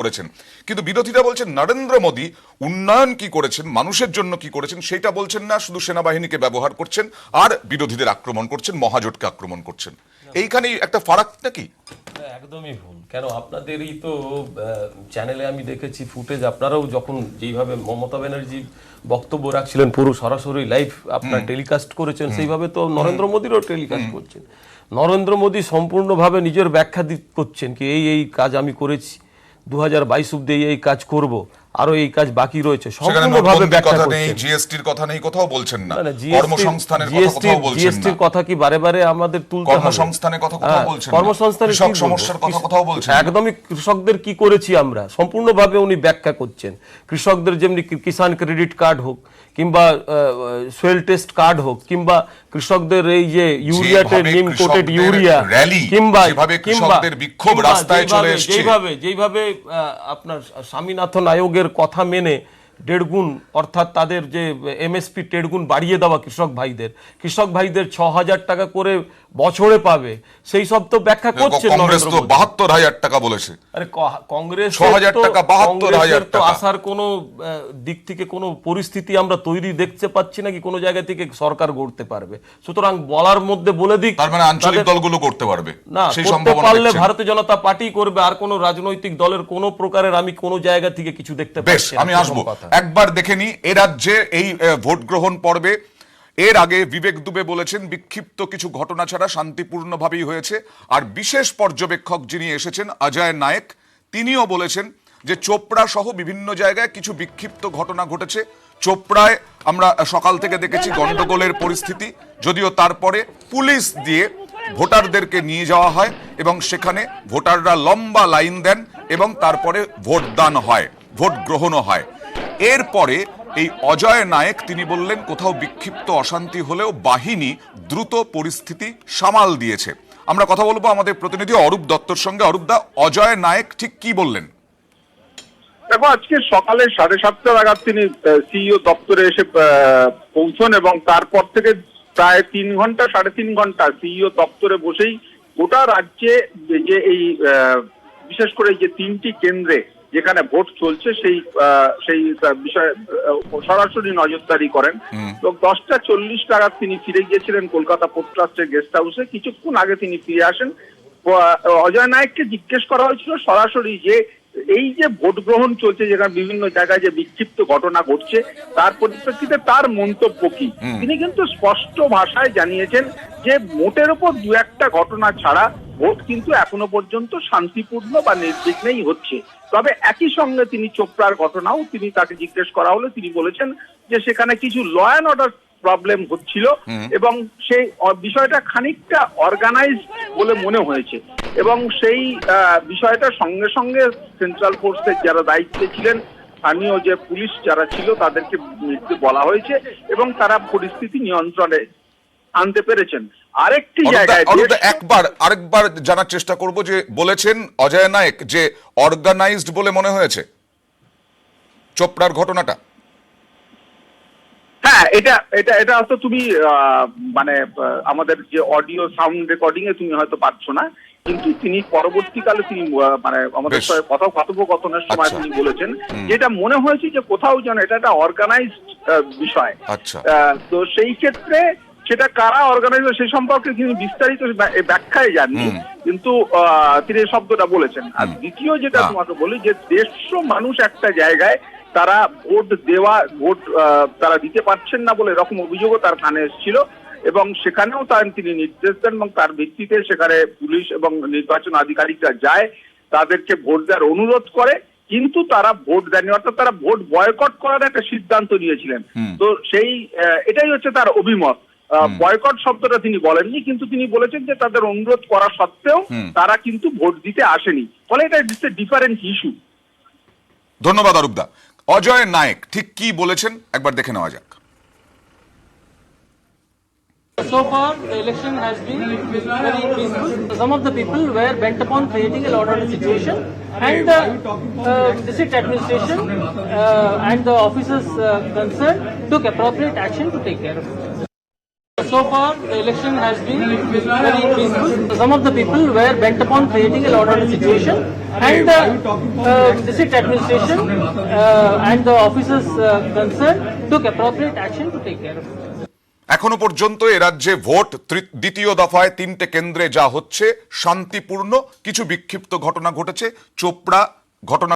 করেছেন, কিন্তু বিরোধীরা বলছেন নরেন্দ্র মোদী উন্নয়ন কি করেছেন, মানুষের জন্য কি করেছেন সেটা বলছেন না, শুধু সেনাবাহিনীকে ব্যবহার করছেন আর বিরোধীদের আক্রমণ করছেন, মহাজোটকে আক্রমণ করছেন। এইখানেই একটা ফারাক নাকি? একদমই ভুল। কেন আপনাদেরই তো চ্যানেলে আমি দেখেছি ফুটেজ, আপনারাও যখন যেইভাবে মমতা ব্যানার্জি বক্তব্য রাখছিলেন পুরো সরাসরি লাইভ আপনার টেলিকাস্ট করেছেন, সেইভাবে তো নরেন্দ্র মোদীরও টেলিকাস্ট করছেন। নরেন্দ্র মোদী সম্পূর্ণভাবে নিজের ব্যাখ্যা করছেন কি এই কাজ আমি করেছি, 2022 অব্দি এই কাজ করব, আরো এই কাজ বাকি রয়েছে, সম্পূর্ণভাবে ব্যাখ্যা করছেন। জিএসটির কথা নেই, কোথাও বলছেন না। কর্মসংস্থানের কথা কি বারে বারে আমাদের তুলতে হবে? কর্মসংস্থানের কথা কোথাও বলছেন না। কর্মসংস্থানের কৃষক সমস্যার কথা কোথাও বলছেন না। একদমই কৃষকদের কি করেছি আমরা সম্পূর্ণভাবে উনি ব্যাখ্যা করছেন। কৃষকদের যেমনি কিষাণ ক্রেডিট কার্ড হোক, কিংবা সোয়েল টেস্ট কার্ড হোক, কিংবা কৃষকদের এই যে ইউরিয়াতে নিম কোটেড ইউরিয়া, কিংবা বিক্ষোভ রাস্তায় চলে এসেছে, যেইভাবে আপনার স্বামীনাথন আয়োগের কথা মেনে 1.5 গুণ, অর্থাৎ তাদের যে এমএসপি 1.5 গুণ বাড়িয়ে দেওয়া কৃষক ভাইদের 6,000 টাকা করে বছরে পাবে, সেই সব তো ব্যাখ্যা করছে। কংগ্রেস তো 72,000 টাকা বলেছে। আরে কংগ্রেস 6,000 টাকা, 72,000 তো টাকা। আসার কোনো দিক থেকে কোনো পরিস্থিতি আমরা তৈরি দেখতে পাচ্ছি নাকি কোনো জায়গা থেকে সরকার গড়তে পারবে। সুতরাং বলার মধ্যে বলে দিক, তার মানে আঞ্চলিক দলগুলো করতে পারবে না, সেই করতে সম্ভাবনা পারলে দেখছেন? ভারতীয় জনতা পার্টি করবে, আর কোনো রাজনৈতিক দলের কোনো প্রকারের আমি কোনো জায়গা থেকে কিছু দেখতে পাচ্ছি না। আমি আসবো, একবার দেখে নি এ রাজ্যে এই ভোট গ্রহণ পর্বে এর আগে বিবেক দুবে বলেছেন বিক্ষিপ্ত কিছু ঘটনা ছাড়া শান্তিপূর্ণভাবেই হয়েছে। আর বিশেষ পর্যবেক্ষক যিনি এসেছেন অজয় নায়েক, তিনিও বলেছেন যে চোপড়া সহ বিভিন্ন জায়গায় কিছু বিক্ষিপ্ত ঘটনা ঘটেছে। চোপড়ায় আমরা সকাল থেকে দেখেছি গন্ডগোলের পরিস্থিতি, যদিও তারপরে পুলিশ দিয়ে ভোটারদেরকে নিয়ে যাওয়া হয় এবং সেখানে ভোটাররা লম্বা লাইন দেন এবং তারপরে ভোটদান হয়, ভোট গ্রহণও হয়। এরপরে এই অজয় নায়েক তিনি বললেন কোথাও বিক্ষিপ্ত অশান্তি হলেও বাহিনী দ্রুত পরিস্থিতি সামাল দিয়েছে। আমরা কথা বলবো আমাদের প্রতিনিধি অরূপ দত্তর সঙ্গে। অরূপ দা, অজয় নায়েক ঠিক কি বললেন? দেখো, আজকে সকালে 7:30 নাগাদ তিনি সিইও দপ্তরে এসে পৌঁছন এবং তারপর থেকে প্রায় 3 ঘন্টা 3.5 ঘন্টা সিইও দপ্তরে বসেই গোটা রাজ্যে যে এই বিশেষ করে যে 3টি কেন্দ্রে যেখানে ভোট চলছে সেই বিষয়ে সরাসরি নজরদারি করেন। তো 10:40 নাগাদ তিনি ফিরে গিয়েছিলেন কলকাতা পোর্ট ট্রাস্টের গেস্ট হাউসে। কিছুক্ষণ আগে তিনি ফিরে আসেন। অজয় নায়েককে জিজ্ঞেস করা হয়েছিল সরাসরি যে এই যে ভোট গ্রহণ চলছে, যেখানে বিভিন্ন জায়গায় যে বিক্ষিপ্ত ঘটনা ঘটছে, তার পরিপ্রেক্ষিতে তার মন্তব্য কি। তিনি কিন্তু স্পষ্ট ভাষায় জানিয়েছেন যে ভোটের ওপর 2-1টা ঘটনা ছাড়া ভোট কিন্তু এখনো পর্যন্ত শান্তিপূর্ণ বা নির্বিঘ্নেই হচ্ছে। তবে একই সঙ্গে তিনি চোপড়ার ঘটনাও তাকে জিজ্ঞেস করা হলে তিনি বলেছেন যে সেখানে কিছু ল অ্যান্ড অর্ডার প্রবলেম হচ্ছিল এবং সেই বিষয়টা খানিকটা অর্গানাইজড বলে মনে হয়েছে এবং সেই বিষয়টা সঙ্গে সঙ্গে সেন্ট্রাল ফোর্সের যারা দায়িত্বে ছিলেন, স্থানীয় যে পুলিশ যারা ছিল তাদেরকে বলা হয়েছে এবং তারা পরিস্থিতি নিয়ন্ত্রণে আনতে পেরেছেন। আরেকটি জায়গায় আরেকবার জানার চেষ্টা করব যে বলেছেন অজয় নায়েক যে অর্গানাইজড বলে মনে হয়েছে চোপড়ার ঘটনাটা। হ্যাঁ, এটা হয়তো তুমি মানে আমাদের যে অডিও সাউন্ড রেকর্ডিং এ তুমি হয়তো পাচ্ছ না, কিন্তু তিনি পরবর্তীকালে তিনি মানে আমাদের সাথে কথোপকথনের সময় তিনি বলেছেন যেটা মনে হয়েছে যে কোথাও যেন এটা একটা অর্গানাইজড বিষয়। তো সেই ক্ষেত্রে সেটা কারা অর্গানাইজ সেই সম্পর্কে তিনি বিস্তারিত ব্যাখ্যায় যাননি, কিন্তু তিনি এই শব্দটা বলেছেন। আর দ্বিতীয় যেটা তোমাকে বলি যে 150 মানুষ একটা জায়গায় তারা ভোট তারা দিতে পারছেন না বলে এরকম অভিযোগও তার কানে এসেছিল এবং সেখানেও তিনি নির্দেশ দেন এবং তার ভিত্তিতে সেখানে পুলিশ এবং নির্বাচন আধিকারিকরা যায়, তাদেরকে ভোট দেওয়ার অনুরোধ করে, কিন্তু তারা ভোট দেয়নি, অর্থাৎ তারা ভোট বয়কট করার একটা সিদ্ধান্ত নিয়েছিলেন। তো এটাই হচ্ছে তার অভিমত। বয়কট শব্দটা তিনি বলেননি, কিন্তু তিনি বলেছেন যে তাদের অনুরোধ করা সত্ত্বেও তারা কিন্তু ভোট দিতে আসেনি, ফলে এটা ডিফারেন্ট ইস্যু। ধন্যবাদ অরূপদা। অজয় নায়েক ঠিক কি বলেছেন একবার দেখে নেওয়া যাক। So far, the election has been very peaceful. Some of the people were bent upon creating a lot of situation, and the district administration and the officers concerned took appropriate action to take care of it. So far, the election has been very peaceful. Some of the people were bent upon creating a orderly situation, and district administration and the officers concerned took appropriate action to take care of it. এখনো পর্যন্ত এ রাজ্যে vote দ্বিতীয় দফায় 3টে কেন্দ্রে যা হচ্ছে শান্তিপূর্ণ, কিছু বিক্ষিপ্ত ঘটনা ঘটেছে। চোপড়া ঘটনা